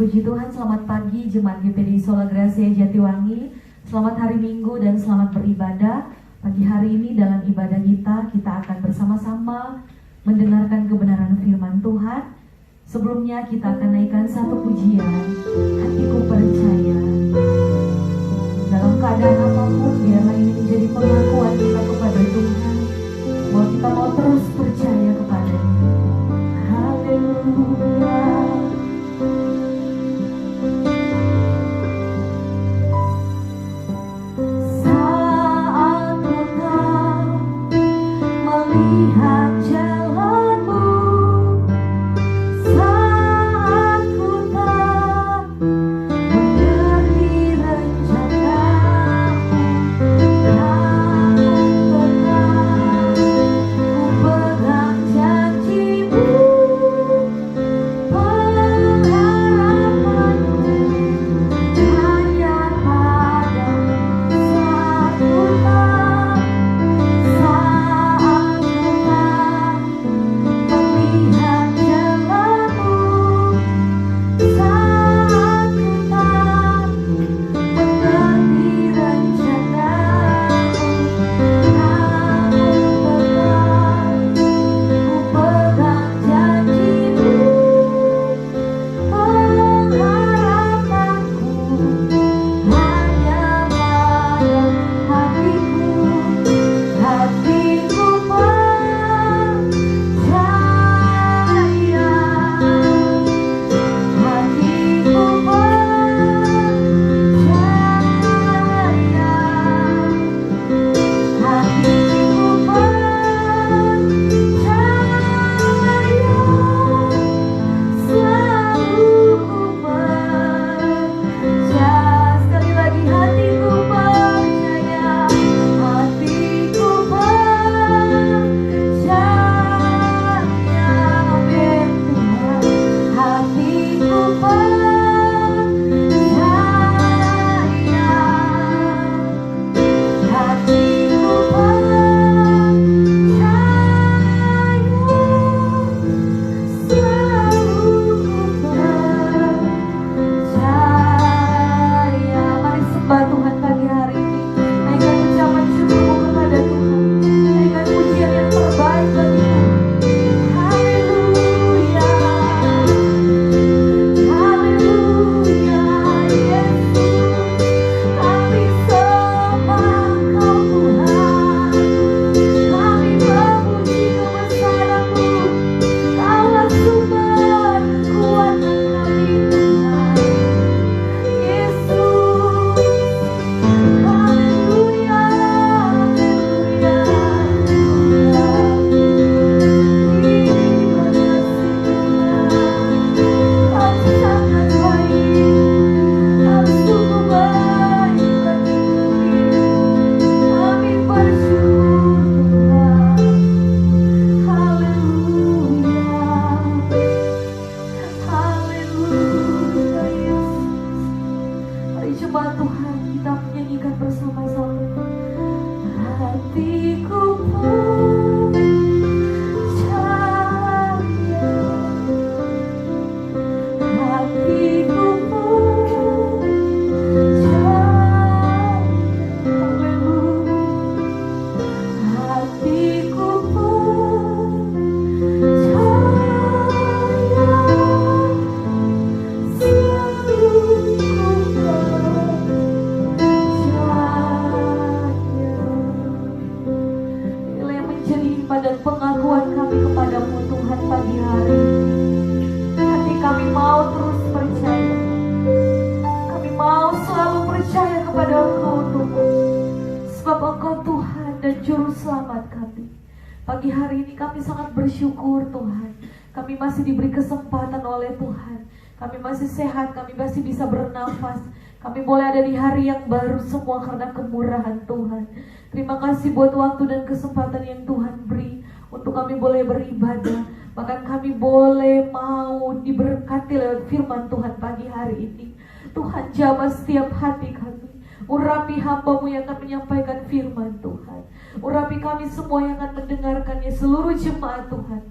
Puji Tuhan, selamat pagi Jemaat GPDI Sola Gracia Jatiwangi. Selamat hari Minggu dan selamat beribadah. Pagi hari ini dalam ibadah kita akan bersama-sama mendengarkan kebenaran firman Tuhan. Sebelumnya kita akan naikkan satu pujian, Hatiku Percaya. Dalam keadaan apapun, biarlah ini menjadi pengakuan kita kepada Tuhan, bahwa kita mau terus percaya kepada-Nya. Haleluya. Lihat jalanmu saat ku tak mengerti rencanamu, namun tetap ku pegang janjimu. Pengharapanku hanya padamu saat ku tak dan pengakuan kami kepadamu Tuhan pagi hari ini. Hati kami mau terus percaya, kami mau selalu percaya kepada Engkau Tuhan, sebab Engkau Tuhan dan Juru Selamat kami. Pagi hari ini kami sangat bersyukur Tuhan, kami masih diberi kesempatan oleh Tuhan, kami masih sehat, kami masih bisa bernafas, kami boleh ada di hari yang baru semua karena kemurahan Tuhan. Terima kasih buat waktu dan kesempatan yang Tuhan beri untuk kami boleh beribadah. Bahkan kami boleh mau diberkati lewat firman Tuhan pagi hari ini. Tuhan jamah setiap hati kami. Urapi hamba-Mu yang akan menyampaikan firman Tuhan. Urapi kami semua yang akan mendengarkannya, seluruh jemaat Tuhan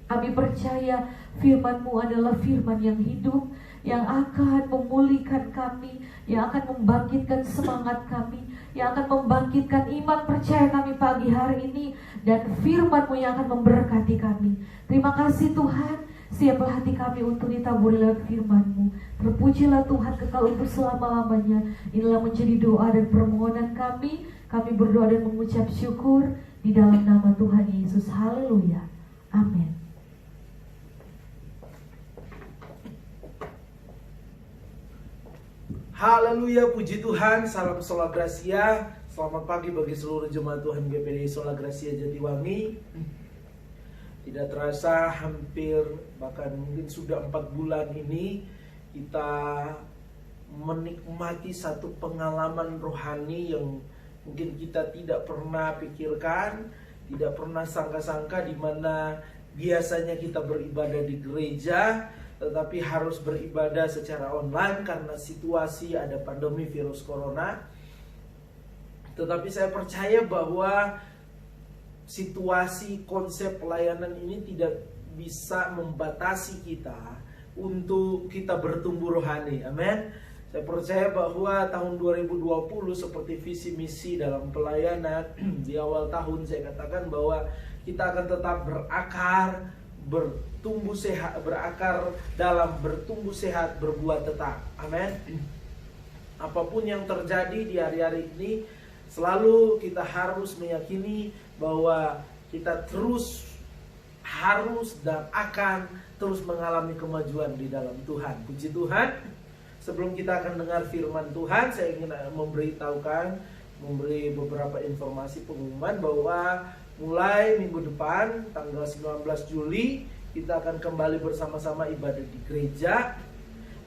Kami percaya firman-Mu adalah firman yang hidup, yang akan memulihkan kami, yang akan membangkitkan semangat kami, yang akan membangkitkan iman percaya kami pagi hari ini, dan firman-Mu yang akan memberkati kami. Terima kasih Tuhan, siaplah hati kami untuk ditaburi lewat firman-Mu. Terpujilah Tuhan kekal untuk selama-lamanya. Inilah menjadi doa dan permohonan kami. Kami berdoa dan mengucap syukur di dalam nama Tuhan Yesus. Haleluya. Amin. Haleluya, puji Tuhan, salam Sola Gracia. Selamat pagi bagi seluruh jemaat Tuhan GPD Sola Gracia Jatiwangi. Tidak terasa hampir bahkan mungkin sudah 4 bulan ini kita menikmati satu pengalaman rohani yang mungkin kita tidak pernah pikirkan, tidak pernah sangka-sangka, di mana biasanya kita beribadah di gereja tetapi harus beribadah secara online karena situasi ada pandemi virus corona. Tetapi saya percaya bahwa situasi konsep pelayanan ini tidak bisa membatasi kita untuk kita bertumbuh rohani. Amin. Saya percaya bahwa tahun 2020 seperti visi misi dalam pelayanan di awal tahun saya katakan bahwa kita akan tetap berakar, bertumbuh sehat, berakar dalam bertumbuh sehat, berbuat tetap. Amin. Apapun yang terjadi di hari-hari ini, selalu kita harus meyakini bahwa kita terus harus dan akan terus mengalami kemajuan di dalam Tuhan. Puji Tuhan. Sebelum kita akan dengar firman Tuhan, saya ingin memberi beberapa informasi pengumuman bahwa mulai minggu depan tanggal 19 Juli kita akan kembali bersama-sama ibadah di gereja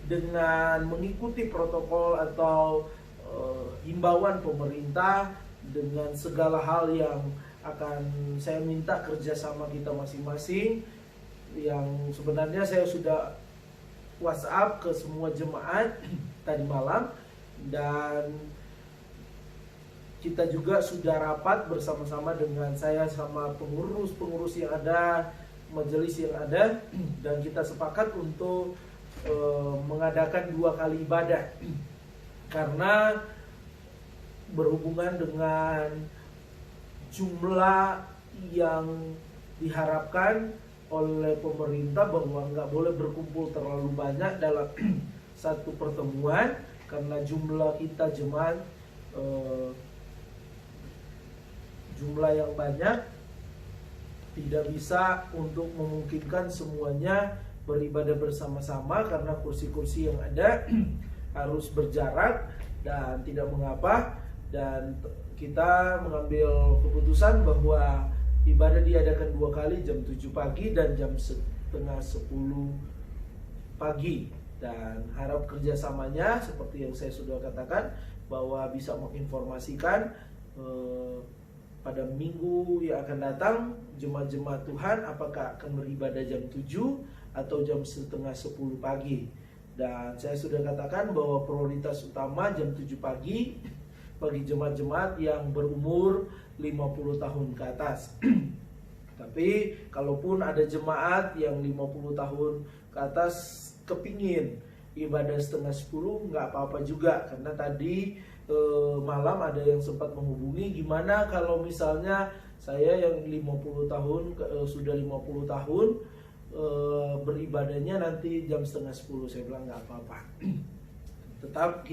dengan mengikuti protokol atau himbauan pemerintah, dengan segala hal yang akan saya minta kerjasama kita masing-masing. Yang sebenarnya saya sudah WhatsApp ke semua jemaat tadi malam, dan kita juga sudah rapat bersama-sama dengan saya sama pengurus-pengurus yang ada, majelis yang ada, dan kita sepakat untuk mengadakan 2 kali ibadah karena berhubungan dengan jumlah yang diharapkan oleh pemerintah bahwa nggak boleh berkumpul terlalu banyak dalam satu pertemuan karena jumlah kita jemaat jumlah yang banyak tidak bisa untuk memungkinkan semuanya beribadah bersama-sama karena kursi-kursi yang ada harus berjarak, dan tidak mengapa, dan kita mengambil keputusan bahwa ibadah diadakan 2 kali, jam 7 pagi dan jam setengah 10 pagi, dan harap kerjasamanya seperti yang saya sudah katakan bahwa bisa menginformasikan pada minggu yang akan datang jemaat-jemaat Tuhan apakah akan beribadah jam 7 atau jam setengah 10 pagi. Dan saya sudah katakan bahwa prioritas utama jam 7 pagi bagi jemaat-jemaat yang berumur 50 tahun ke atas. Tapi kalaupun ada jemaat yang 50 tahun ke atas kepingin ibadah setengah 10, nggak apa-apa juga. Karena tadi malam ada yang sempat menghubungi, gimana kalau misalnya saya yang 50 tahun sudah 50 tahun beribadahnya nanti jam setengah 10. Saya bilang nggak apa-apa. Tetap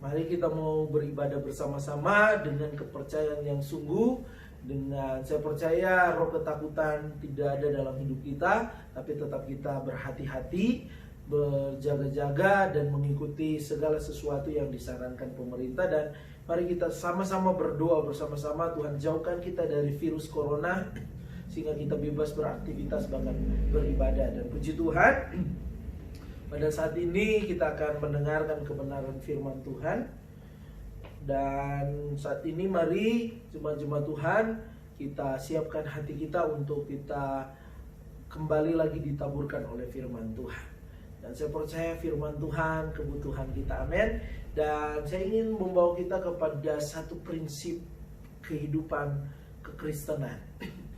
mari kita mau beribadah bersama-sama dengan kepercayaan yang sungguh. Dengan saya percaya roh ketakutan tidak ada dalam hidup kita, tapi tetap kita berhati-hati, berjaga-jaga dan mengikuti segala sesuatu yang disarankan pemerintah. Dan mari kita sama-sama berdoa bersama-sama, Tuhan jauhkan kita dari virus corona sehingga kita bebas beraktivitas bahkan beribadah. Dan puji Tuhan, pada saat ini kita akan mendengarkan kebenaran firman Tuhan. Dan saat ini mari jemaat-jemaat Tuhan kita siapkan hati kita untuk kita kembali lagi ditaburkan oleh firman Tuhan. Dan saya percaya firman Tuhan kebutuhan kita, amin. Dan saya ingin membawa kita kepada satu prinsip kehidupan kekristenan.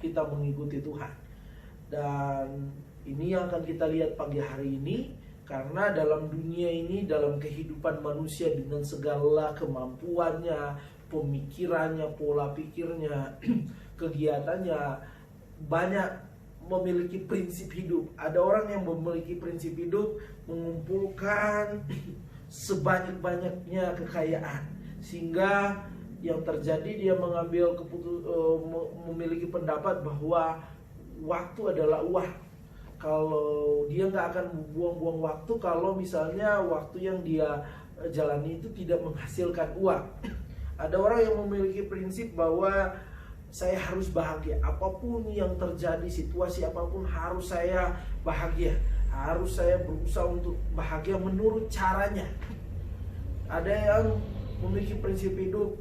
Kita mengikuti Tuhan. Dan ini yang akan kita lihat pagi hari ini, karena dalam dunia ini, dalam kehidupan manusia dengan segala kemampuannya, pemikirannya, pola pikirnya, kegiatannya, banyak memiliki prinsip hidup. Ada orang yang memiliki prinsip hidup mengumpulkan sebanyak-banyaknya kekayaan, sehingga yang terjadi dia mengambil memiliki pendapat bahwa waktu adalah uang. Kalau dia nggak akan buang-buang waktu kalau misalnya waktu yang dia jalani itu tidak menghasilkan uang. Ada orang yang memiliki prinsip bahwa saya harus bahagia, apapun yang terjadi, situasi apapun harus saya bahagia, harus saya berusaha untuk bahagia menurut caranya. Ada yang memiliki prinsip hidup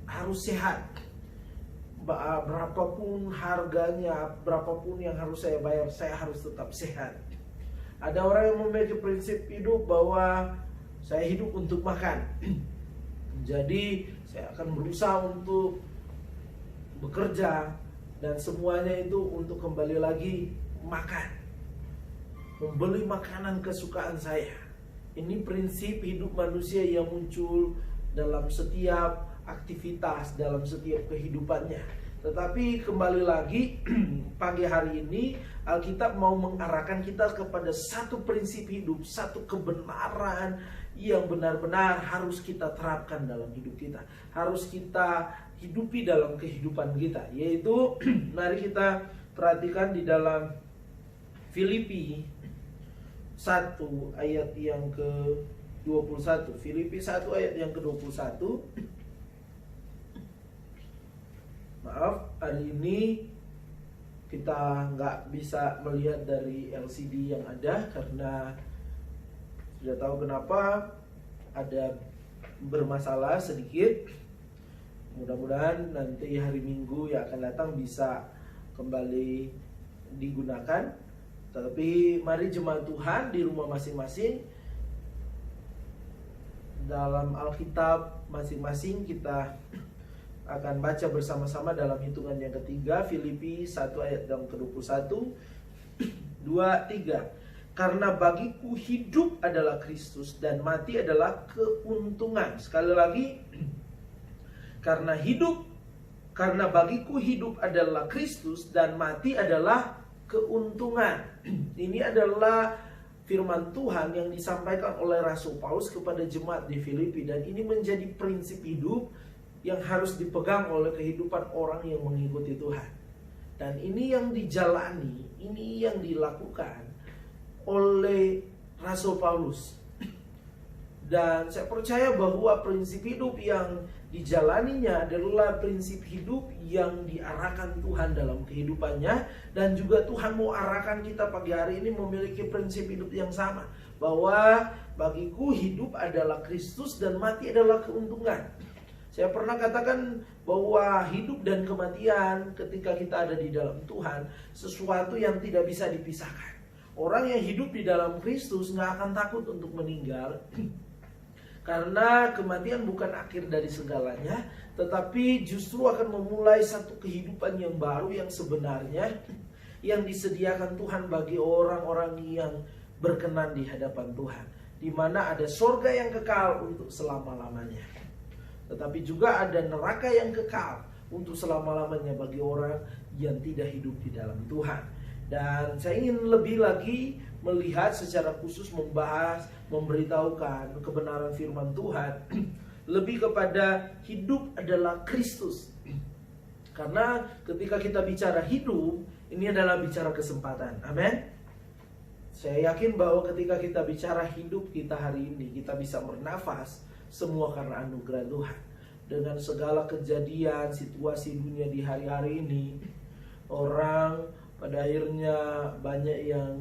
harus sehat, berapapun harganya, berapapun yang harus saya bayar, saya harus tetap sehat. Ada orang yang memiliki prinsip hidup bahwa saya hidup untuk makan, jadi saya akan berusaha untuk bekerja dan semuanya itu untuk kembali lagi makan, membeli makanan kesukaan saya. Ini prinsip hidup manusia yang muncul dalam setiap aktivitas, dalam setiap kehidupannya. Tetapi kembali lagi pagi hari ini Alkitab mau mengarahkan kita kepada satu prinsip hidup, satu kebenaran yang benar-benar harus kita terapkan dalam hidup kita, harus kita hidupi dalam kehidupan kita, yaitu mari kita perhatikan di dalam Filipi 1 ayat yang ke-21. Filipi 1 ayat yang ke-21. Maaf, hari ini kita nggak bisa melihat dari LCD yang ada karena sudah tahu kenapa, ada bermasalah sedikit. Mudah-mudahan nanti hari Minggu yang akan datang bisa kembali digunakan. Tapi mari jemaat Tuhan di rumah masing-masing, dalam Alkitab masing-masing kita akan baca bersama-sama dalam hitungan yang ketiga, Filipi 1 ayat yang ke-21. 2, 3. Karena bagiku hidup adalah Kristus dan mati adalah keuntungan. Sekali lagi, karena bagiku hidup adalah Kristus dan mati adalah keuntungan. Ini adalah firman Tuhan yang disampaikan oleh Rasul Paulus kepada jemaat di Filipi, dan ini menjadi prinsip hidup yang harus dipegang oleh kehidupan orang yang mengikuti Tuhan. Dan ini yang dijalani, ini yang dilakukan oleh Rasul Paulus. Dan saya percaya bahwa prinsip hidup yang dijalaninya adalah prinsip hidup yang diarahkan Tuhan dalam kehidupannya. Dan juga Tuhan mau arahkan kita pagi hari ini memiliki prinsip hidup yang sama, bahwa bagiku hidup adalah Kristus dan mati adalah keuntungan. Saya pernah katakan bahwa hidup dan kematian ketika kita ada di dalam Tuhan sesuatu yang tidak bisa dipisahkan. Orang yang hidup di dalam Kristus nggak akan takut untuk meninggal, karena kematian bukan akhir dari segalanya, tetapi justru akan memulai satu kehidupan yang baru yang sebenarnya, yang disediakan Tuhan bagi orang-orang yang berkenan di hadapan Tuhan, di mana ada surga yang kekal untuk selama-lamanya. Tetapi juga ada neraka yang kekal untuk selama-lamanya bagi orang yang tidak hidup di dalam Tuhan. Dan saya ingin lebih lagi melihat secara khusus, membahas, memberitahukan kebenaran firman Tuhan lebih kepada hidup adalah Kristus. Karena ketika kita bicara hidup, ini adalah bicara kesempatan. Amin. Saya yakin bahwa ketika kita bicara hidup kita hari ini, kita bisa bernafas semua karena anugerah Tuhan. Dengan segala kejadian, situasi dunia di hari-hari ini, orang pada akhirnya banyak yang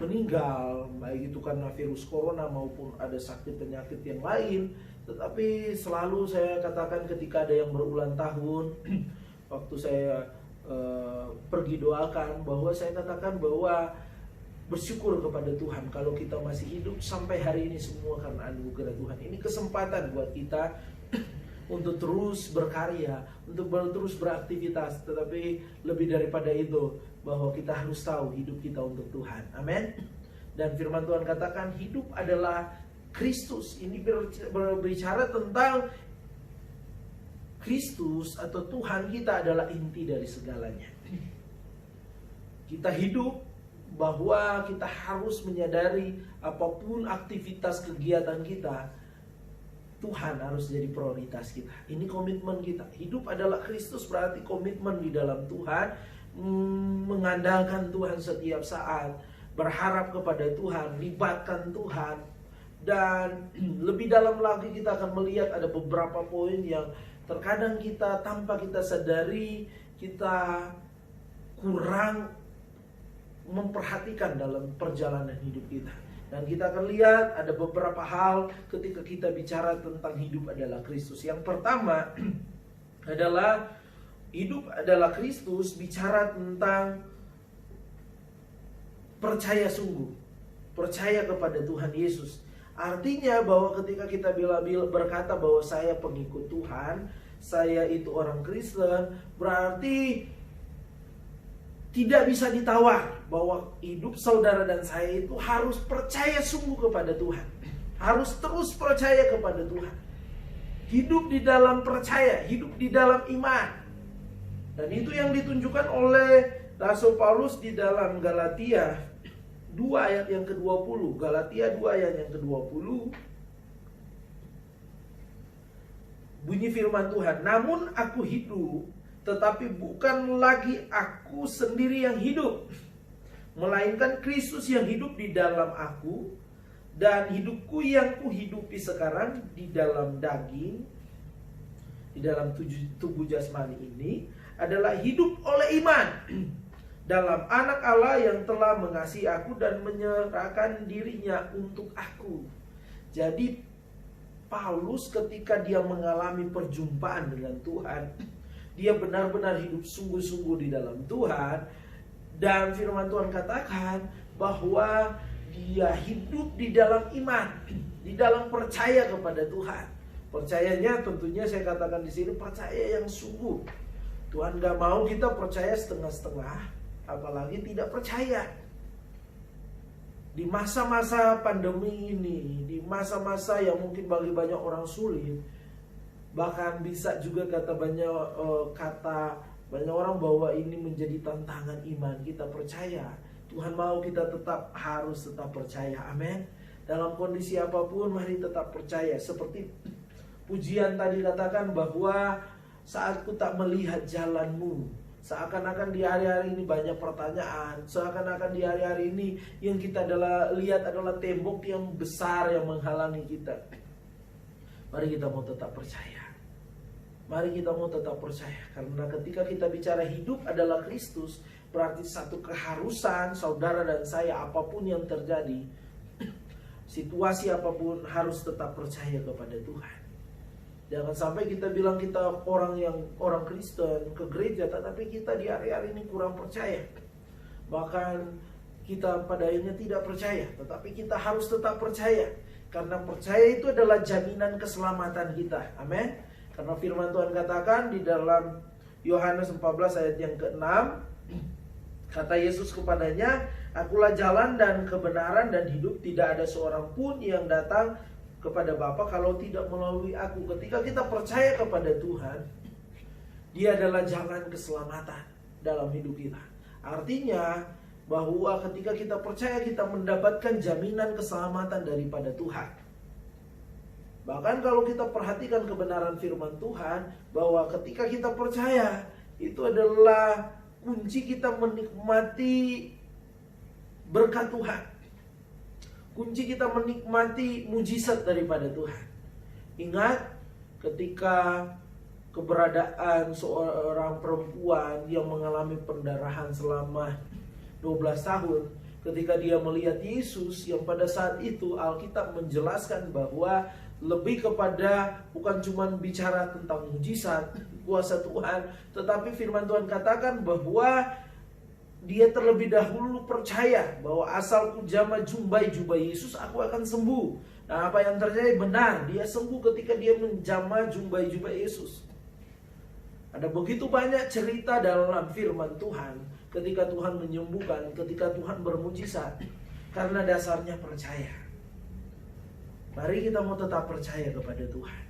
meninggal, baik itu karena virus corona maupun ada sakit penyakit yang lain. Tetapi selalu saya katakan ketika ada yang berulang tahun, waktu saya pergi doakan, bahwa saya katakan bahwa bersyukur kepada Tuhan kalau kita masih hidup sampai hari ini semua karena anugerah Tuhan. Ini kesempatan buat kita untuk terus berkarya, untuk terus beraktivitas. Tetapi lebih daripada itu, bahwa kita harus tahu hidup kita untuk Tuhan. Amin. Dan firman Tuhan katakan hidup adalah Kristus. Ini berbicara tentang Kristus atau Tuhan kita adalah inti dari segalanya. Kita hidup bahwa kita harus menyadari apapun aktivitas kegiatan kita, Tuhan harus jadi prioritas kita. Ini komitmen kita. Hidup adalah Kristus berarti komitmen di dalam Tuhan, mengandalkan Tuhan setiap saat, berharap kepada Tuhan, libatkan Tuhan. Dan lebih dalam lagi kita akan melihat ada beberapa poin yang terkadang kita tanpa kita sadari kita kurang memperhatikan dalam perjalanan hidup kita. Dan kita akan lihat ada beberapa hal ketika kita bicara tentang hidup adalah Kristus. Yang pertama adalah hidup adalah Kristus, bicara tentang percaya sungguh, percaya kepada Tuhan Yesus. Artinya bahwa ketika kita berkata bahwa saya pengikut Tuhan, saya itu orang Kristen, berarti tidak bisa ditawar bahwa hidup saudara dan saya itu harus percaya sungguh kepada Tuhan. Harus terus percaya kepada Tuhan. Hidup di dalam percaya, hidup di dalam iman. Dan itu yang ditunjukkan oleh Rasul Paulus di dalam Galatia 2 ayat yang ke-20. Galatia 2 ayat yang ke-20. Bunyi firman Tuhan, namun aku hidup, tetapi bukan lagi aku sendiri yang hidup, melainkan Kristus yang hidup di dalam aku. Dan hidupku yang kuhidupi sekarang di dalam daging, di dalam tubuh jasmani ini, adalah hidup oleh iman dalam anak Allah yang telah mengasihi aku dan menyerahkan dirinya untuk aku. Jadi Paulus ketika dia mengalami perjumpaan dengan Tuhan, dia benar-benar hidup sungguh-sungguh di dalam Tuhan. Dan firman Tuhan katakan bahwa dia hidup di dalam iman, di dalam percaya kepada Tuhan. Percayanya tentunya saya katakan di sini percaya yang sungguh. Tuhan gak mau kita percaya setengah-setengah, apalagi tidak percaya. Di masa-masa pandemi ini, di masa-masa yang mungkin bagi banyak orang sulit, bahkan bisa juga kata banyak orang bahwa ini menjadi tantangan iman. Kita percaya, Tuhan mau kita harus tetap percaya. Amin. Dalam kondisi apapun mari tetap percaya. Seperti pujian tadi katakan bahwa saat ku tak melihat jalanmu, seakan-akan di hari-hari ini banyak pertanyaan, seakan-akan di hari-hari ini yang kita lihat adalah tembok yang besar yang menghalangi kita. Mari kita mau tetap percaya. Mari kita mau tetap percaya. Karena ketika kita bicara hidup adalah Kristus, berarti satu keharusan saudara dan saya, apapun yang terjadi, situasi apapun, harus tetap percaya kepada Tuhan. Jangan sampai kita bilang kita orang Kristen ke gereja, tetapi kita di hari-hari ini kurang percaya. Bahkan kita pada akhirnya tidak percaya, tetapi kita harus tetap percaya. Karena percaya itu adalah jaminan keselamatan kita. Amin. Karena firman Tuhan katakan di dalam Yohanes 14 ayat yang ke-6, kata Yesus kepadanya, akulah jalan dan kebenaran dan hidup, tidak ada seorang pun yang datang kepada Bapa kalau tidak melalui aku. Ketika kita percaya kepada Tuhan, Dia adalah jalan keselamatan dalam hidup kita. Artinya bahwa ketika kita percaya, kita mendapatkan jaminan keselamatan daripada Tuhan. Bahkan kalau kita perhatikan kebenaran firman Tuhan, bahwa ketika kita percaya, itu adalah kunci kita menikmati berkat Tuhan. Kunci kita menikmati mujizat daripada Tuhan. Ingat ketika keberadaan seorang perempuan yang mengalami pendarahan selama 12 tahun, ketika dia melihat Yesus yang pada saat itu Alkitab menjelaskan bahwa lebih kepada bukan cuma bicara tentang mujizat, kuasa Tuhan, tetapi firman Tuhan katakan bahwa dia terlebih dahulu percaya bahwa asal ku jamah jumbai Yesus, aku akan sembuh. Nah, apa yang terjadi? Benar, dia sembuh ketika dia menjamah jumbai Yesus. Ada begitu banyak cerita dalam firman Tuhan ketika Tuhan menyembuhkan, ketika Tuhan bermujizat, karena dasarnya percaya. Mari kita mau tetap percaya kepada Tuhan.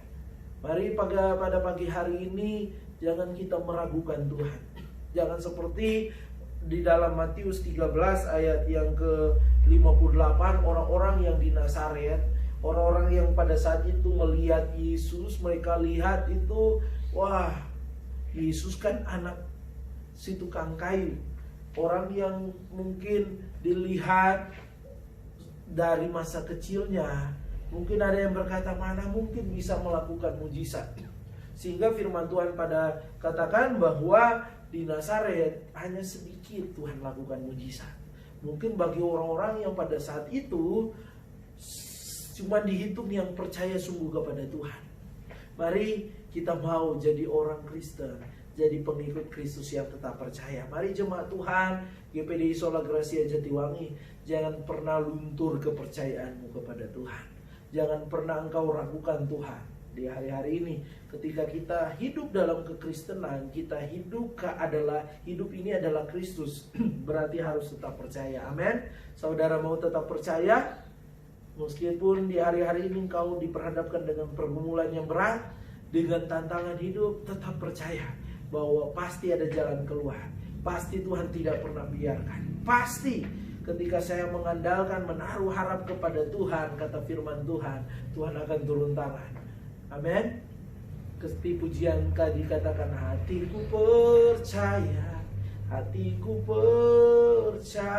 Mari pada pagi hari ini jangan kita meragukan Tuhan. Jangan seperti di dalam Matius 13 ayat yang ke-58, orang-orang yang di Nazaret, orang-orang yang pada saat itu melihat Yesus, mereka lihat itu, wah, Yesus kan anak si tukang kayu. Orang yang mungkin dilihat dari masa kecilnya, mungkin ada yang berkata, mana mungkin bisa melakukan mujizat. Sehingga firman Tuhan pada katakan bahwa di Nazaret hanya sedikit Tuhan lakukan mujizat. Mungkin bagi orang-orang yang pada saat itu cuma dihitung yang percaya sungguh kepada Tuhan. Mari kita mau jadi orang Kristen, jadi pengikut Kristus yang tetap percaya. Mari jemaat Tuhan, GPDI Sola Gracia Jatiwangi, jangan pernah luntur kepercayaanmu kepada Tuhan. Jangan pernah engkau ragukan Tuhan. Di hari-hari ini, ketika kita hidup dalam kekristenan, kita hidup ini adalah Kristus. Berarti harus tetap percaya. Amin. Saudara mau tetap percaya? Meskipun di hari-hari ini engkau diperhadapkan dengan pergumulan yang berat, dengan tantangan hidup, tetap percaya bahwa pasti ada jalan keluar. Pasti Tuhan tidak pernah biarkan. Pasti ketika saya mengandalkan, menaruh harap kepada Tuhan, kata firman Tuhan, Tuhan akan turun tangan. Amin. Seperti pujian dikatakan, hatiku percaya, hatiku percaya,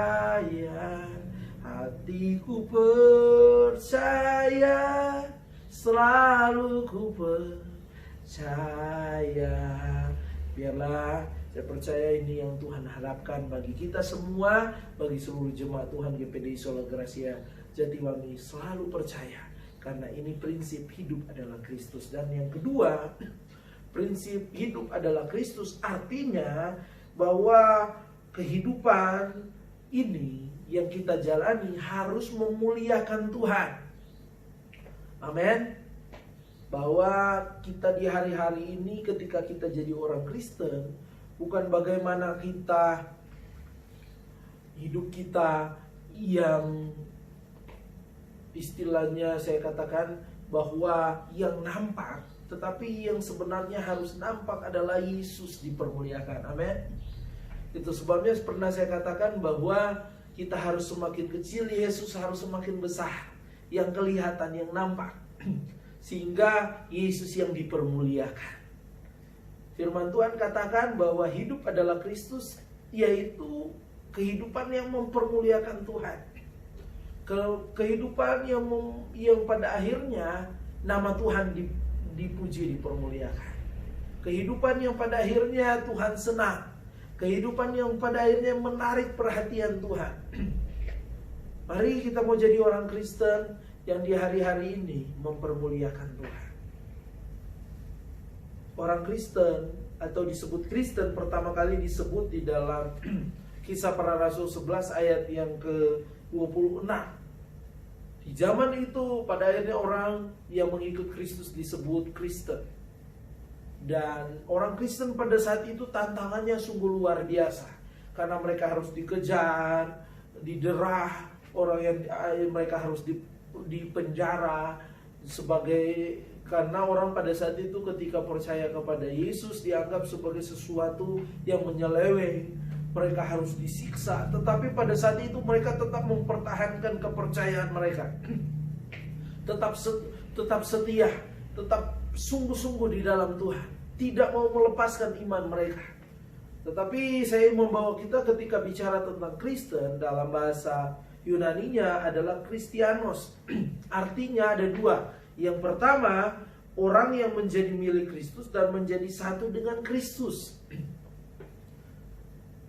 hatiku percaya, selalu ku percaya. Biarlah saya percaya ini yang Tuhan harapkan bagi kita semua, bagi seluruh jemaat Tuhan GPDI Sola Gracia Jatiwangi, selalu percaya. Karena ini prinsip hidup adalah Kristus. Dan yang kedua, prinsip hidup adalah Kristus artinya bahwa kehidupan ini yang kita jalani harus memuliakan Tuhan. Amin. Bahwa kita di hari-hari ini ketika kita jadi orang Kristen, bukan bagaimana kita hidup kita yang istilahnya saya katakan bahwa yang nampak, tetapi yang sebenarnya harus nampak adalah Yesus dipermuliakan. Amin. Itu sebabnya pernah saya katakan bahwa kita harus semakin kecil, Yesus harus semakin besar. Yang kelihatan, yang nampak. Sehingga Yesus yang dipermuliakan. Firman Tuhan katakan bahwa hidup adalah Kristus, yaitu kehidupan yang mempermuliakan Tuhan. Kehidupan yang pada akhirnya nama Tuhan dipuji, dipermuliakan. Kehidupan yang pada akhirnya Tuhan senang. Kehidupan yang pada akhirnya menarik perhatian Tuhan. Mari kita mau jadi orang Kristen yang di hari-hari ini mempermuliakan Tuhan. Orang Kristen atau disebut Kristen pertama kali disebut di dalam Kisah Para Rasul 11 ayat yang ke-26. Di zaman itu pada akhirnya orang yang mengikut Kristus disebut Kristen. Dan orang Kristen pada saat itu tantangannya sungguh luar biasa. Karena mereka harus dikejar, diderah, mereka harus dipenjara karena orang pada saat itu ketika percaya kepada Yesus dianggap sebagai sesuatu yang menyeleweng. Mereka harus disiksa, tetapi pada saat itu mereka tetap mempertahankan kepercayaan mereka. Tetap setia, tetap sungguh-sungguh di dalam Tuhan, tidak mau melepaskan iman mereka. Tetapi saya membawa kita ketika bicara tentang Kristen, dalam bahasa Yunaninya adalah Kristianos. Artinya ada dua. Yang pertama, orang yang menjadi milik Kristus dan menjadi satu dengan Kristus.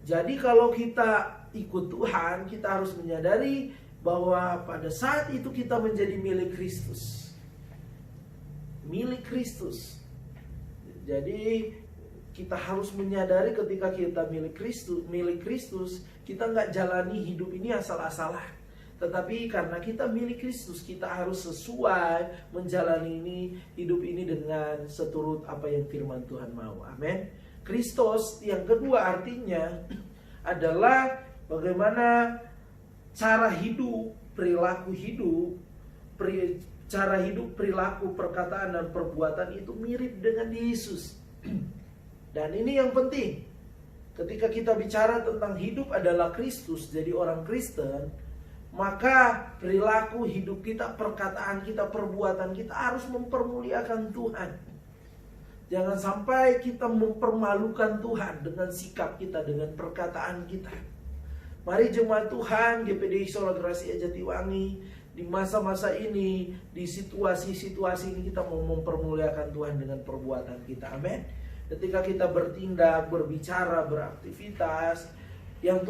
Jadi kalau kita ikut Tuhan, kita harus menyadari bahwa pada saat itu kita menjadi milik Kristus. Milik Kristus. Jadi kita harus menyadari ketika kita milik Kristus, kita nggak jalani hidup ini asal-asalan. Tetapi karena kita milik Kristus, kita harus sesuai menjalani hidup ini dengan seturut apa yang firman Tuhan mau. Amin. Kristus yang kedua artinya adalah bagaimana cara hidup, perilaku hidup, perilaku, perkataan, dan perbuatan itu mirip dengan Yesus. Dan ini yang penting. Ketika kita bicara tentang hidup adalah Kristus, jadi orang Kristen, maka perilaku hidup kita, perkataan kita, perbuatan kita harus mempermuliakan Tuhan. Jangan sampai kita mempermalukan Tuhan dengan sikap kita, dengan perkataan kita. Mari jemaat Tuhan, GPD Sola Gracia Jatiwangi, di masa-masa ini, di situasi-situasi ini kita mau mempermuliakan Tuhan dengan perbuatan kita. Amin. Ketika kita bertindak, berbicara, beraktivitas, yang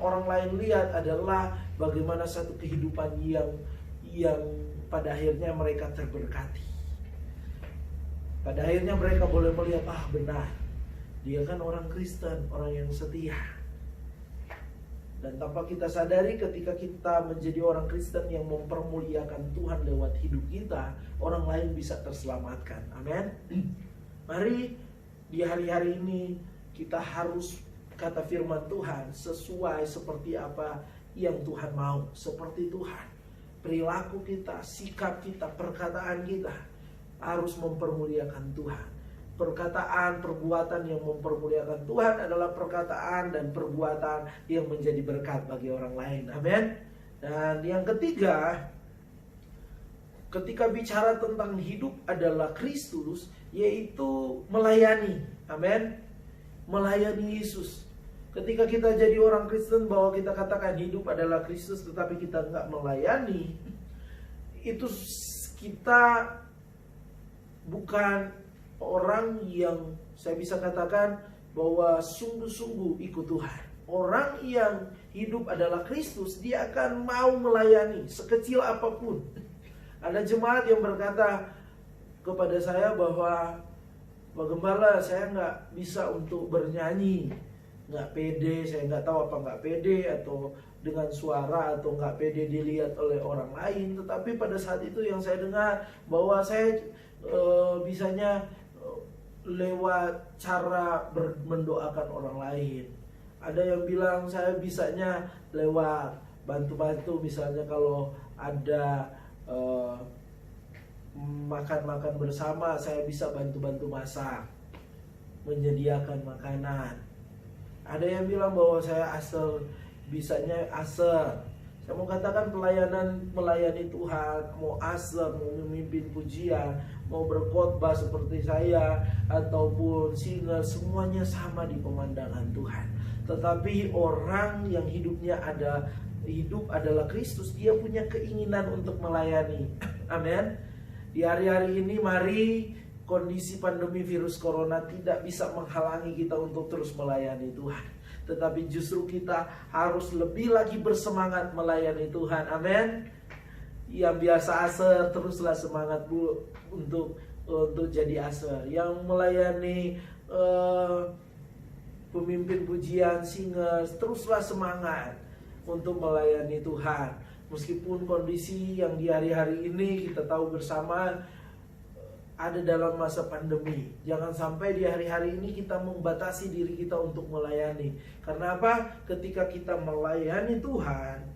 orang lain lihat adalah bagaimana satu kehidupan yang pada akhirnya mereka terberkati. Pada akhirnya mereka boleh melihat, benar, dia kan orang Kristen, orang yang setia. Dan tanpa kita sadari, ketika kita menjadi orang Kristen yang mempermuliakan Tuhan lewat hidup kita, orang lain bisa terselamatkan. Amin. Mari di hari-hari ini kita harus, kata firman Tuhan, sesuai seperti apa yang Tuhan mau. Seperti Tuhan, perilaku kita, sikap kita, perkataan kita harus mempermuliakan Tuhan. Perkataan, perbuatan yang mempermuliakan Tuhan adalah perkataan dan perbuatan yang menjadi berkat bagi orang lain. Amin. Dan yang ketiga, ketika bicara tentang hidup adalah Kristus, yaitu melayani. Amin. Melayani Yesus. Ketika kita jadi orang Kristen, bahwa kita katakan hidup adalah Kristus, tetapi kita nggak melayani, itu kita bukan orang yang saya bisa katakan bahwa sungguh-sungguh ikut Tuhan. Orang yang hidup adalah Kristus, dia akan mau melayani sekecil apapun. Ada jemaat yang berkata kepada saya bahwa, Pak Gembala, saya nggak bisa untuk bernyanyi, nggak pede, saya nggak tahu apa nggak pede, atau dengan suara, atau nggak pede dilihat oleh orang lain. Tetapi pada saat itu yang saya dengar bahwa saya bisanya lewat cara mendoakan orang lain. Ada yang bilang saya bisanya lewat bantu-bantu, misalnya kalau ada makan-makan bersama, saya bisa bantu-bantu masak, menyediakan makanan. Ada yang bilang bahwa saya bisanya asal. Saya mau katakan melayani Tuhan, mau asal, mau memimpin pujian, mau berkhotbah seperti saya, ataupun singer, semuanya sama di pemandangan Tuhan. Tetapi orang yang hidup adalah Kristus, dia punya keinginan untuk melayani. Amin. Di hari-hari ini mari, kondisi pandemi virus corona tidak bisa menghalangi kita untuk terus melayani Tuhan. Tetapi justru kita harus lebih lagi bersemangat melayani Tuhan. Amin. Yang biasa aser, teruslah semangat untuk jadi aser. Yang melayani pemimpin pujian, singers, teruslah semangat untuk melayani Tuhan. Meskipun kondisi yang di hari-hari ini kita tahu bersama ada dalam masa pandemi, jangan sampai di hari-hari ini kita membatasi diri kita untuk melayani. Karena apa? Ketika kita melayani Tuhan,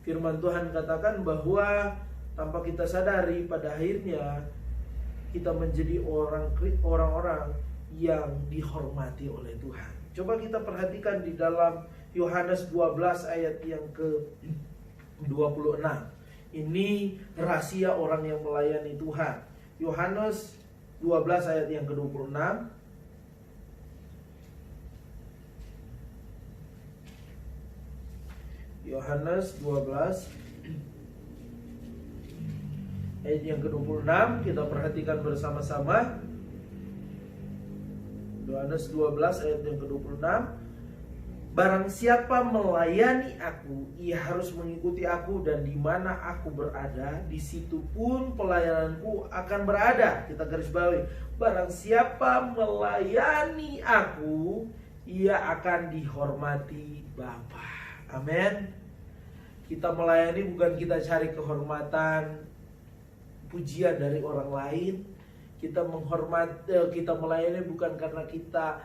firman Tuhan katakan bahwa tanpa kita sadari, pada akhirnya kita menjadi orang-orang yang dihormati oleh Tuhan. Coba kita perhatikan di dalam Yohanes 12 ayat yang ke-26. Ini rahasia orang yang melayani Tuhan. Yohanes 12 ayat yang ke-26. Yohanes 12 ayat yang ke-26, kita perhatikan bersama-sama. Yohanes 12 ayat yang ke-26. Barang siapa melayani aku, ia harus mengikuti aku, dan di mana aku berada, di situ pun pelayananku akan berada. Kita garis bawahi. Barang siapa melayani aku, ia akan dihormati Bapa. Amin. Kita melayani bukan kita cari kehormatan, pujian dari orang lain. Kita melayani bukan karena kita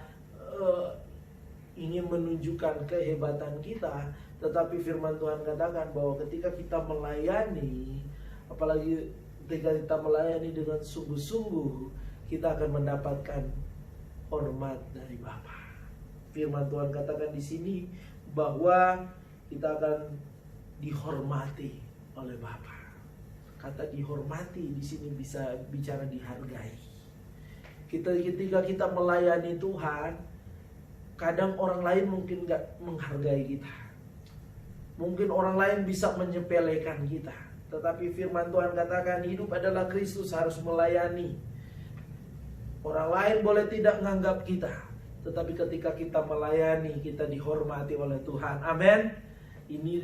ingin menunjukkan kehebatan kita, tetapi firman Tuhan katakan bahwa ketika kita melayani, apalagi ketika kita melayani dengan sungguh-sungguh, kita akan mendapatkan hormat dari Bapa. Firman Tuhan katakan di sini bahwa kita akan dihormati oleh Bapa. Kata dihormati di sini bisa bicara dihargai. Ketika kita melayani Tuhan, kadang orang lain mungkin gak menghargai kita. Mungkin orang lain bisa menyepelekan kita. Tetapi firman Tuhan katakan hidup adalah Kristus, harus melayani. Orang lain boleh tidak menganggap kita, tetapi ketika kita melayani, kita dihormati oleh Tuhan. Amin. Ini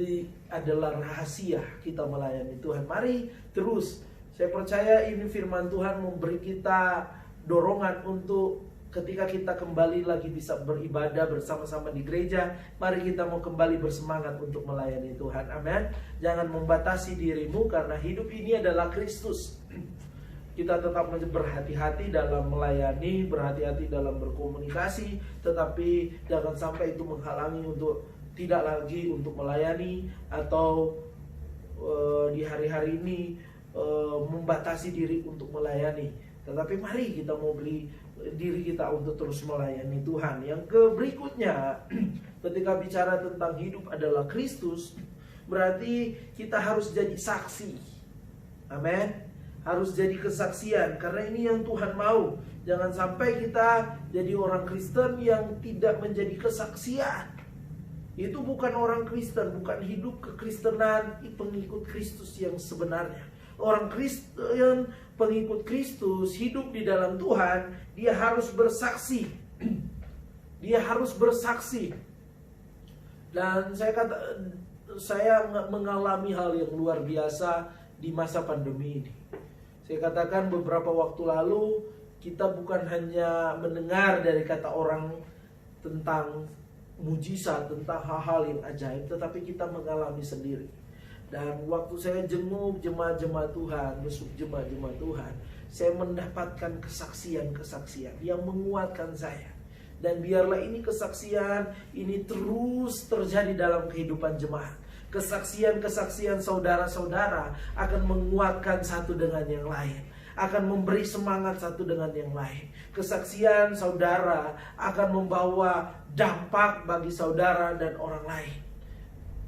adalah rahasia kita melayani Tuhan. Mari terus. Saya percaya ini firman Tuhan memberi kita dorongan untuk ketika kita kembali lagi bisa beribadah bersama-sama di gereja, mari kita mau kembali bersemangat untuk melayani Tuhan. Amin. Jangan membatasi dirimu, karena hidup ini adalah Kristus. Kita tetap berhati-hati dalam melayani, berhati-hati dalam berkomunikasi, tetapi jangan sampai itu menghalangi untuk tidak lagi untuk melayani, atau di hari-hari ini membatasi diri untuk melayani. Tetapi mari kita mau beri diri kita untuk terus melayani Tuhan. Yang berikutnya, ketika bicara tentang hidup adalah Kristus, berarti kita harus jadi saksi. Amin. Harus jadi kesaksian, karena ini yang Tuhan mau. Jangan sampai kita jadi orang Kristen yang tidak menjadi kesaksian. Itu bukan orang Kristen, bukan hidup kekristenan pengikut Kristus yang sebenarnya. Orang Kristen pengikut Kristus hidup di dalam Tuhan, dia harus bersaksi. Dia harus bersaksi. Dan saya mengalami hal yang luar biasa di masa pandemi ini. Saya katakan beberapa waktu lalu, kita bukan hanya mendengar dari kata orang tentang mujizat, tentang hal-hal yang ajaib, tetapi kita mengalami sendiri. Dan waktu saya jenguk jemaat-jemaat Tuhan, besuk jemaat-jemaat Tuhan, saya mendapatkan kesaksian-kesaksian yang menguatkan saya. Dan biarlah ini kesaksian ini terus terjadi dalam kehidupan jemaat. Kesaksian-kesaksian saudara-saudara akan menguatkan satu dengan yang lain, akan memberi semangat satu dengan yang lain. Kesaksian saudara akan membawa dampak bagi saudara dan orang lain.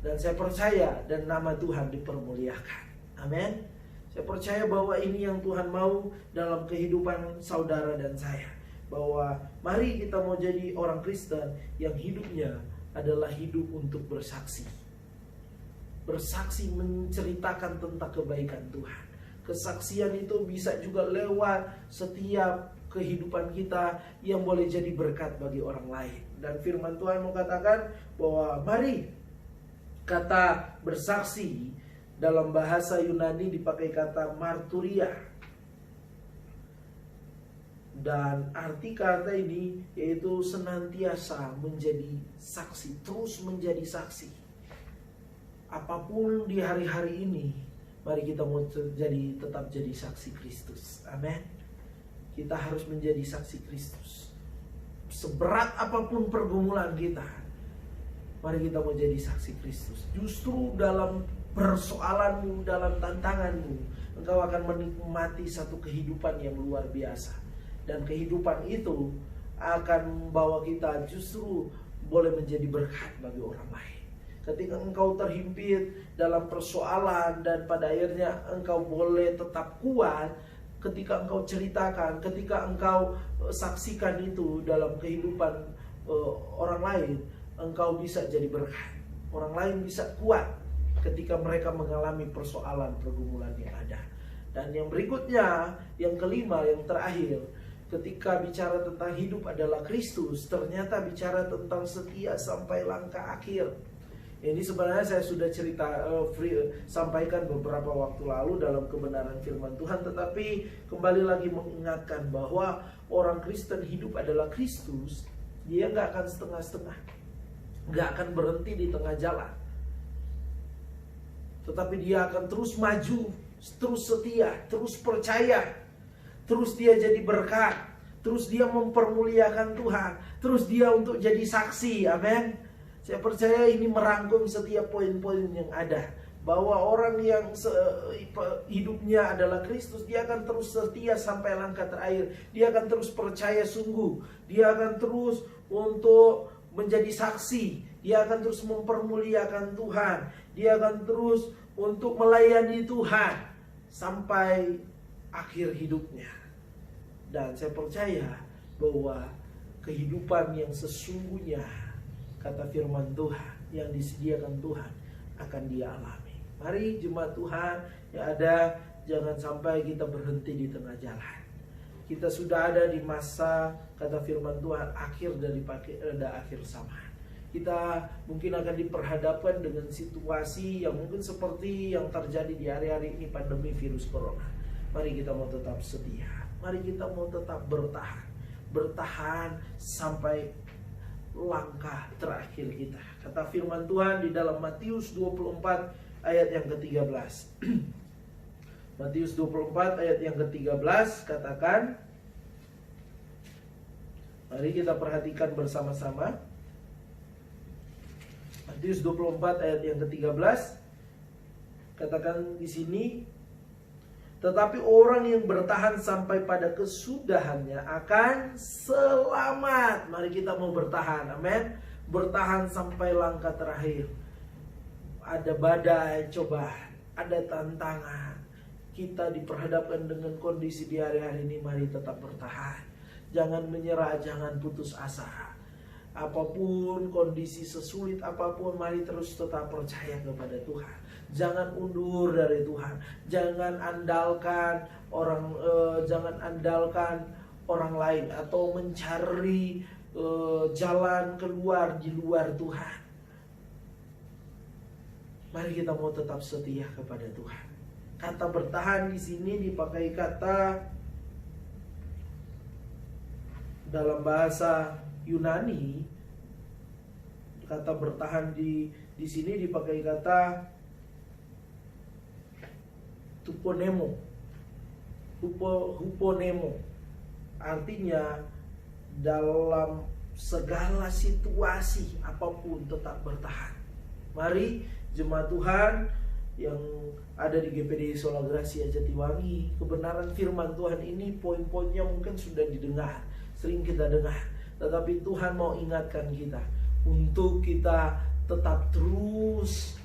Dan saya percaya dan nama Tuhan dipermuliakan. Amin. Saya percaya bahwa ini yang Tuhan mau dalam kehidupan saudara dan saya. Bahwa mari kita mau jadi orang Kristen yang hidupnya adalah hidup untuk bersaksi. Bersaksi menceritakan tentang kebaikan Tuhan. Kesaksian itu bisa juga lewat setiap kehidupan kita yang boleh jadi berkat bagi orang lain. Dan firman Tuhan mengatakan bahwa mari, kata bersaksi dalam bahasa Yunani dipakai kata marturia. Dan arti kata ini yaitu senantiasa menjadi saksi, terus menjadi saksi. Apapun di hari-hari ini, mari kita mau tetap jadi saksi Kristus. Amin. Kita harus menjadi saksi Kristus. Seberat apapun pergumulan kita, mari kita mau jadi saksi Kristus. Justru dalam persoalanmu, dalam tantanganmu, engkau akan menikmati satu kehidupan yang luar biasa. Dan kehidupan itu akan membawa kita justru boleh menjadi berkat bagi orang lain. Ketika engkau terhimpit dalam persoalan dan pada akhirnya engkau boleh tetap kuat, ketika engkau ceritakan, ketika engkau saksikan itu dalam kehidupan orang lain, engkau bisa jadi berkat. Orang lain bisa kuat ketika mereka mengalami persoalan pergumulan yang ada. Dan yang berikutnya, yang kelima, yang terakhir, ketika bicara tentang hidup adalah Kristus, ternyata bicara tentang setia sampai langkah akhir. Ini sebenarnya saya sudah sampaikan beberapa waktu lalu dalam kebenaran firman Tuhan, tetapi kembali lagi mengingatkan bahwa orang Kristen hidup adalah Kristus. Dia nggak akan setengah-setengah, nggak akan berhenti di tengah jalan, tetapi dia akan terus maju, terus setia, terus percaya, terus dia jadi berkat, terus dia mempermuliakan Tuhan, terus dia untuk jadi saksi. Amin. Saya percaya ini merangkum setiap poin-poin yang ada, bahwa orang yang hidupnya adalah Kristus, dia akan terus setia sampai langkah terakhir. Dia akan terus percaya sungguh, dia akan terus untuk menjadi saksi, dia akan terus mempermuliakan Tuhan, dia akan terus untuk melayani Tuhan sampai akhir hidupnya. Dan saya percaya bahwa kehidupan yang sesungguhnya, kata firman Tuhan, yang disediakan Tuhan akan dia alami. Mari jemaat Tuhan yang ada, jangan sampai kita berhenti di tengah jalan. Kita sudah ada di masa, kata firman Tuhan, akhir daripada akhir zaman. Kita mungkin akan diperhadapkan dengan situasi yang mungkin seperti yang terjadi di hari-hari ini, pandemi virus corona. Mari kita mau tetap setia. Mari kita mau tetap bertahan. Bertahan sampai langkah terakhir kita. Kata firman Tuhan di dalam Matius 24 ayat yang ke-13. Matius 24 ayat yang ke-13 katakan, mari kita perhatikan bersama-sama. Matius 24 ayat yang ke-13 katakan di sini, tetapi orang yang bertahan sampai pada kesudahannya akan selamat. Mari kita mau bertahan, amin. Bertahan sampai langkah terakhir. Ada badai cobaan, ada tantangan, kita diperhadapkan dengan kondisi di hari-hari ini, mari tetap bertahan. Jangan menyerah, jangan putus asa. Apapun kondisi sesulit apapun, mari terus tetap percaya kepada Tuhan. Jangan undur dari Tuhan. Jangan andalkan orang lain atau mencari jalan keluar di luar Tuhan. Mari kita mau tetap setia kepada Tuhan. Kata bertahan di sini dipakai kata dalam bahasa Yunani. Kata bertahan di sini dipakai kata huponemo. Huponemo. Artinya dalam segala situasi apapun tetap bertahan. Mari jemaat Tuhan yang ada di GPD Sola Gracia Jatiwangi, kebenaran firman Tuhan ini poin-poinnya mungkin sudah didengar, sering kita dengar, tetapi Tuhan mau ingatkan kita untuk kita tetap terus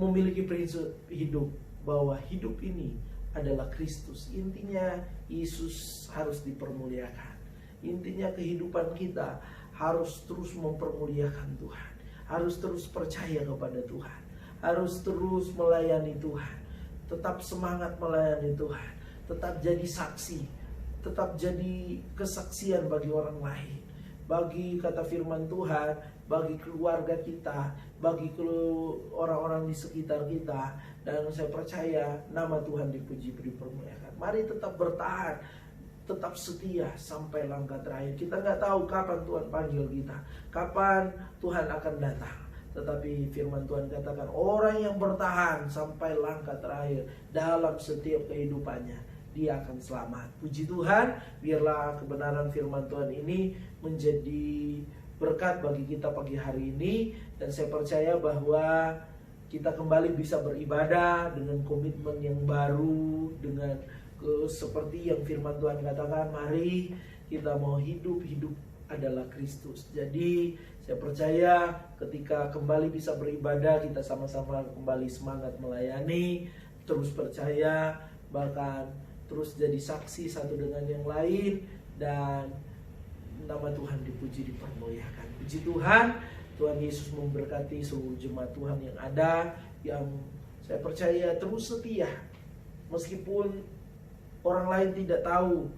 memiliki prinsip hidup, bahwa hidup ini adalah Kristus. Intinya Yesus harus dipermuliakan. Intinya kehidupan kita harus terus mempermuliakan Tuhan, harus terus percaya kepada Tuhan, harus terus melayani Tuhan, tetap semangat melayani Tuhan, tetap jadi saksi, tetap jadi kesaksian bagi orang lain, bagi kata firman Tuhan, bagi keluarga kita, bagi orang-orang di sekitar kita. Dan saya percaya nama Tuhan dipuji, dipermuliakan. Mari tetap bertahan, tetap setia sampai langkah terakhir. Kita nggak tahu kapan Tuhan panggil kita, kapan Tuhan akan datang. Tetapi firman Tuhan katakan, orang yang bertahan sampai langkah terakhir dalam setiap kehidupannya, dia akan selamat. Puji Tuhan, biarlah kebenaran firman Tuhan ini menjadi berkat bagi kita pagi hari ini. Dan saya percaya bahwa kita kembali bisa beribadah dengan komitmen yang baru, dengan seperti yang firman Tuhan katakan, mari kita mau hidup adalah Kristus. Jadi saya percaya ketika kembali bisa beribadah, kita sama-sama kembali semangat melayani, terus percaya, bahkan terus jadi saksi satu dengan yang lain, dan nama Tuhan dipuji, dipermuliakan. Puji Tuhan, Tuhan Yesus memberkati seluruh jemaat Tuhan yang ada, yang saya percaya terus setia meskipun orang lain tidak tahu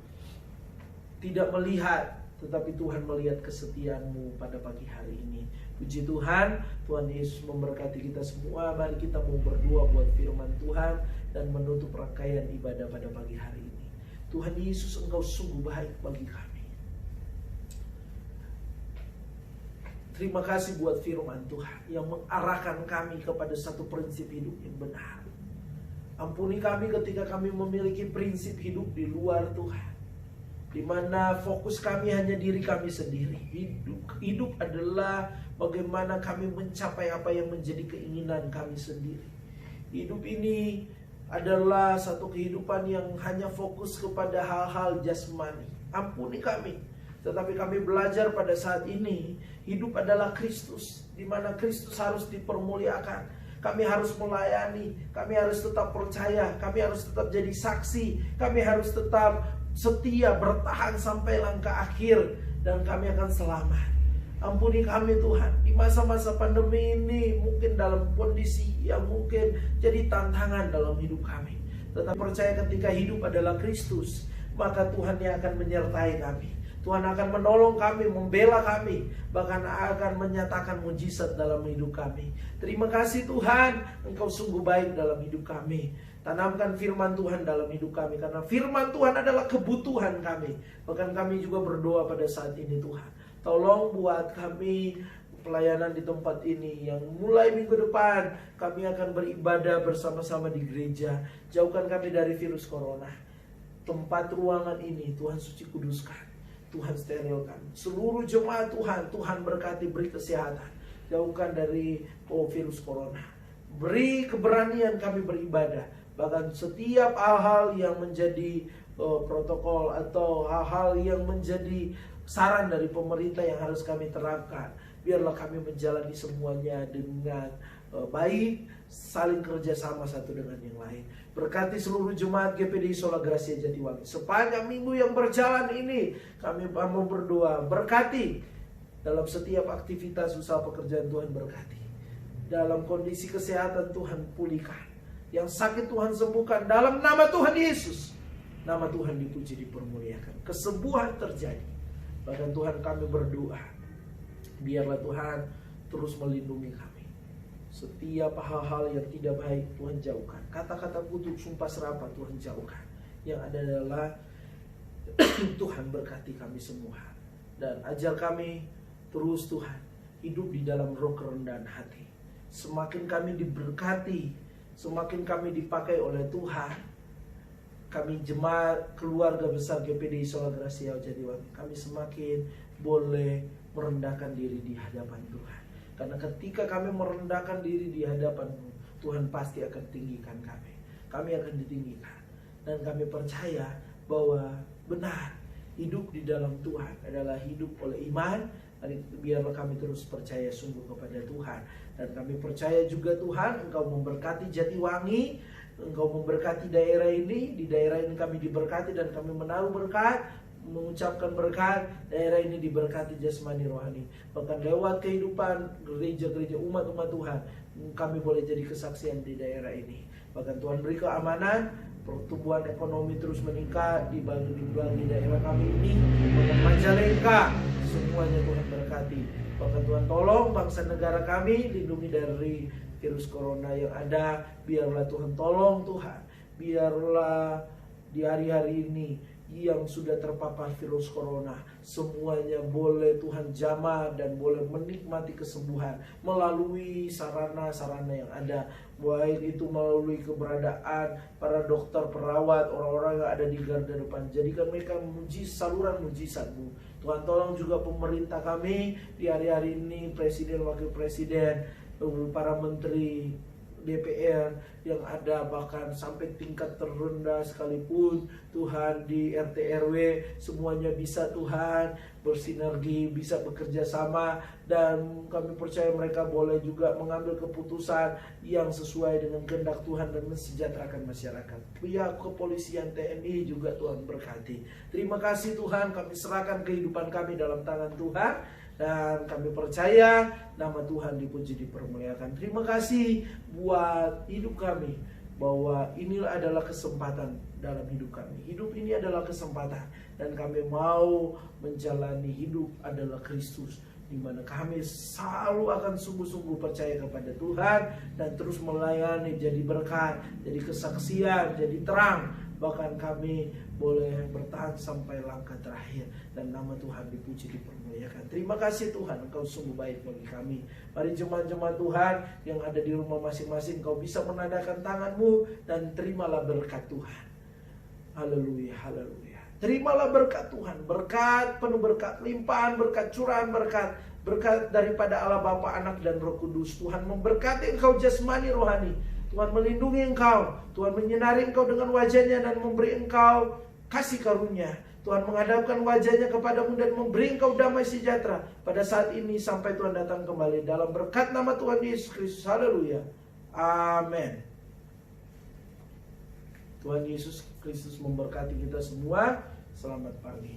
tidak melihat, tetapi Tuhan melihat kesetiaan-Mu pada pagi hari ini. Puji Tuhan, Tuhan Yesus memberkati kita semua. Mari kita mau berdoa buat firman Tuhan dan menutup rangkaian ibadah pada pagi hari ini. Tuhan Yesus, Engkau sungguh baik bagi kami. Terima kasih buat firman Tuhan yang mengarahkan kami kepada satu prinsip hidup yang benar. Ampuni kami ketika kami memiliki prinsip hidup di luar Tuhan, di mana fokus kami hanya diri kami sendiri. Hidup adalah bagaimana kami mencapai apa yang menjadi keinginan kami sendiri. Hidup ini adalah satu kehidupan yang hanya fokus kepada hal-hal jasmani. Ampuni kami, tetapi kami belajar pada saat ini, hidup adalah Kristus, di mana Kristus harus dipermuliakan. Kami harus melayani, kami harus tetap percaya, kami harus tetap jadi saksi, kami harus tetap setia bertahan sampai langkah akhir, dan kami akan selamat. Ampuni kami Tuhan, di masa-masa pandemi ini mungkin dalam kondisi yang mungkin jadi tantangan dalam hidup kami. Tetapi percaya ketika hidup adalah Kristus, maka Tuhan yang akan menyertai kami. Tuhan akan menolong kami, membela kami, bahkan akan menyatakan mujizat dalam hidup kami. Terima kasih Tuhan, Engkau sungguh baik dalam hidup kami. Tanamkan firman Tuhan dalam hidup kami, karena firman Tuhan adalah kebutuhan kami. Bahkan kami juga berdoa pada saat ini Tuhan, tolong buat kami pelayanan di tempat ini, yang mulai minggu depan kami akan beribadah bersama-sama di gereja. Jauhkan kami dari virus corona. Tempat ruangan ini Tuhan suci kuduskan, Tuhan sterilkan. Seluruh jemaat Tuhan, Tuhan berkati, beri kesehatan. Jauhkan dari virus corona. Beri keberanian kami beribadah. Bahkan setiap hal-hal yang menjadi protokol atau hal-hal yang menjadi saran dari pemerintah yang harus kami terapkan, biarlah kami menjalani semuanya dengan baik, saling kerjasama satu dengan yang lain. Berkati seluruh jemaat GPDI Sola Gracia Jatiwangi. Sepanjang minggu yang berjalan ini, kami mau berdoa, berkati dalam setiap aktivitas usaha pekerjaan Tuhan, berkati. Dalam kondisi kesehatan Tuhan pulihkan, yang sakit Tuhan sembuhkan dalam nama Tuhan Yesus. Nama Tuhan dipuji, dipermuliakan. Kesembuhan terjadi. Bahkan Tuhan, kami berdoa, biarlah Tuhan terus melindungi kami. Setiap hal-hal yang tidak baik Tuhan jauhkan. Kata-kata kutuk, sumpah serapah Tuhan jauhkan. Yang ada adalah Tuhan berkati kami semua. Dan ajar kami terus Tuhan hidup di dalam roh kerendahan hati. Semakin kami diberkati, semakin kami dipakai oleh Tuhan, kami jemaat keluarga besar GPDI Sola Gracia Jatiwangi, kami semakin boleh merendahkan diri di hadapan Tuhan. Karena ketika kami merendahkan diri di hadapan-Mu, Tuhan pasti akan tinggikan kami. Kami akan ditinggikan. Dan kami percaya bahwa benar, hidup di dalam Tuhan adalah hidup oleh iman. Biarlah kami terus percaya sungguh kepada Tuhan. Dan kami percaya juga Tuhan, Engkau memberkati Jatiwangi, Engkau memberkati daerah ini. Di daerah ini kami diberkati dan kami menaruh berkat, mengucapkan berkat. Daerah ini diberkati jasmani rohani. Bahkan lewat kehidupan gereja-gereja umat-umat Tuhan, kami boleh jadi kesaksian di daerah ini. Bahkan Tuhan beri keamanan, pertumbuhan ekonomi terus meningkat di bagi daerah kami ini. Bahkan Majalengka, semuanya Tuhan berkati. Bahkan Tuhan tolong bangsa negara kami, lindungi dari virus corona yang ada. Biarlah Tuhan tolong Tuhan. Biarlah di hari-hari ini yang sudah terpapar virus corona, semuanya boleh Tuhan jamah dan boleh menikmati kesembuhan melalui sarana-sarana yang ada, baik itu melalui keberadaan para dokter, perawat, orang-orang yang ada di garda depan. Jadikan mereka saluran mujizat-Mu. Tuhan tolong juga pemerintah kami di hari-hari ini, presiden, wakil presiden, para menteri, DPR yang ada, bahkan sampai tingkat terendah sekalipun Tuhan di RT RW, semuanya bisa Tuhan bersinergi, bisa bekerja sama, dan kami percaya mereka boleh juga mengambil keputusan yang sesuai dengan kehendak Tuhan dan mensejahterakan masyarakat. Pihak kepolisian, TNI juga Tuhan berkati. Terima kasih Tuhan, kami serahkan kehidupan kami dalam tangan Tuhan. Dan kami percaya nama Tuhan dipuji, dipermuliakan. Terima kasih buat hidup kami. bahwa inilah adalah kesempatan dalam hidup kami. Hidup ini adalah kesempatan, dan kami mau menjalani hidup adalah Kristus, di mana kami selalu akan sungguh-sungguh percaya kepada Tuhan dan terus melayani, jadi berkat, jadi kesaksian, jadi terang. Bahkan kami boleh bertahan sampai langkah terakhir, dan nama Tuhan dipuji, dipermuliakan. Terima kasih Tuhan, Engkau sungguh baik bagi kami. Mari jemaat-jemaat Tuhan yang ada di rumah masing-masing, Kau bisa menandakan tanganmu dan terimalah berkat Tuhan. Haleluya, haleluya. Terimalah berkat Tuhan, berkat, penuh berkat, limpahan berkat, curahan berkat, berkat daripada Allah Bapa, Anak, dan Roh Kudus. Tuhan memberkati engkau jasmani, rohani. Tuhan melindungi engkau, Tuhan menyinari engkau dengan wajahnya dan memberi engkau kasih karunia. Tuhan menghadapkan wajahnya kepadamu dan memberi engkau damai sejahtera pada saat ini sampai Tuhan datang kembali, dalam berkat nama Tuhan Yesus Kristus. Haleluya. Amin. Tuhan Yesus Kristus memberkati kita semua. Selamat pagi.